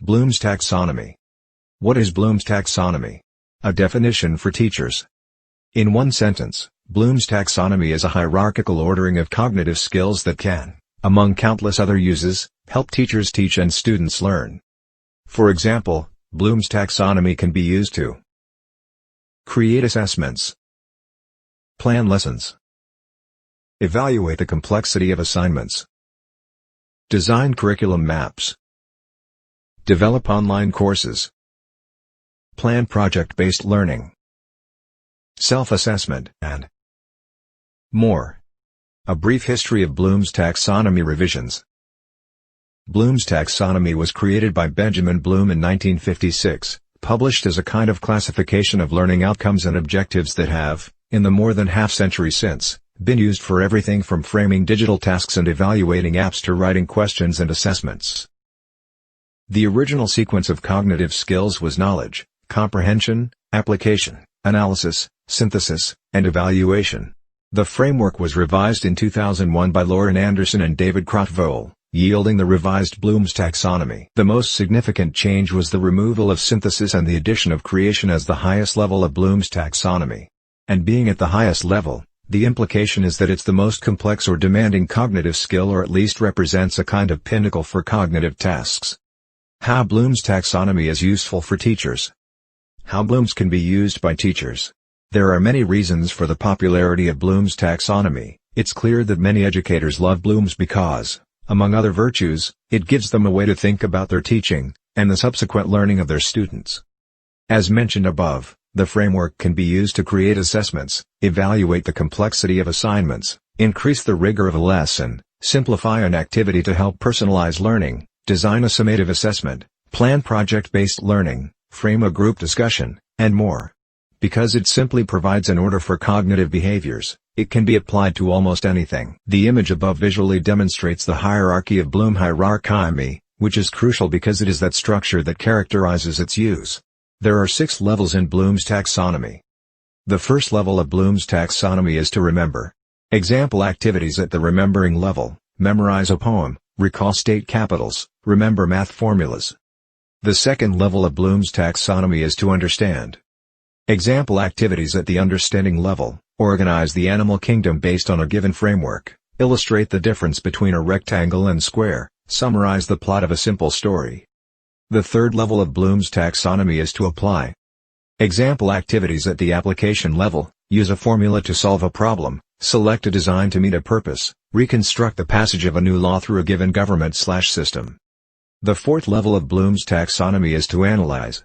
Bloom's Taxonomy. What is Bloom's Taxonomy? A definition for teachers. In one sentence, Bloom's Taxonomy is a hierarchical ordering of cognitive skills that can, among countless other uses, help teachers teach and students learn. For example, Bloom's Taxonomy can be used to create assessments, plan lessons, evaluate the complexity of assignments, design curriculum maps, develop online courses, plan project-based learning, self-assessment, and more. A brief history of Bloom's Taxonomy revisions. Bloom's Taxonomy was created by Benjamin Bloom in 1956, published as a kind of classification of learning outcomes and objectives that have, in the more than half-century since, been used for everything from framing digital tasks and evaluating apps to writing questions and assessments. The original sequence of cognitive skills was knowledge, comprehension, application, analysis, synthesis, and evaluation. The framework was revised in 2001 by Lauren Anderson and David Krathvohl, yielding the revised Bloom's Taxonomy. The most significant change was the removal of synthesis and the addition of creation as the highest level of Bloom's Taxonomy. And being at the highest level, the implication is that it's the most complex or demanding cognitive skill, or at least represents a kind of pinnacle for cognitive tasks. How Bloom's Taxonomy is useful for teachers. How Bloom's can be used by teachers. There are many reasons for the popularity of Bloom's Taxonomy. It's clear that many educators love Bloom's because, among other virtues, it gives them a way to think about their teaching, and the subsequent learning of their students. As mentioned above, the framework can be used to create assessments, evaluate the complexity of assignments, increase the rigor of a lesson, simplify an activity to help personalize learning, design a summative assessment, plan project-based learning, frame a group discussion, and more. Because it simply provides an order for cognitive behaviors, it can be applied to almost anything. The image above visually demonstrates the hierarchy of Bloom hierarchy, which is crucial because it is that structure that characterizes its use. There are 6 levels in Bloom's Taxonomy. The first level of Bloom's Taxonomy is to remember. Example activities at the remembering level: memorize a poem, recall state capitals, remember math formulas. The second level of Bloom's Taxonomy is to understand. Example activities at the understanding level: organize the animal kingdom based on a given framework, illustrate the difference between a rectangle and square, summarize the plot of a simple story. The third level of Bloom's Taxonomy is to apply. Example activities at the application level: use a formula to solve a problem, select a design to meet a purpose, reconstruct the passage of a new law through a given government/system. The fourth level of Bloom's Taxonomy is to analyze.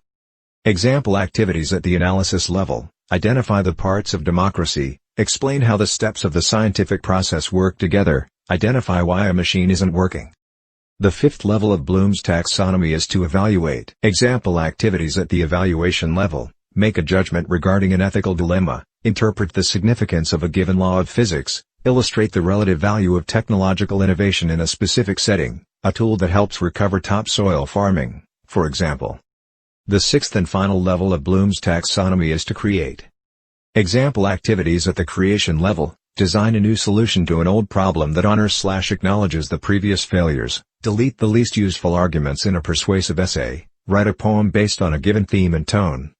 Example activities at the analysis level: identify the parts of democracy, explain how the steps of the scientific process work together, identify why a machine isn't working. The fifth level of Bloom's Taxonomy is to evaluate. Example activities at the evaluation level: make a judgment regarding an ethical dilemma, interpret the significance of a given law of physics, illustrate the relative value of technological innovation in a specific setting, a tool that helps recover topsoil farming, for example. The sixth and final level of Bloom's Taxonomy is to create. Example activities at the creation level: design a new solution to an old problem that honors/acknowledges the previous failures, delete the least useful arguments in a persuasive essay, write a poem based on a given theme and tone,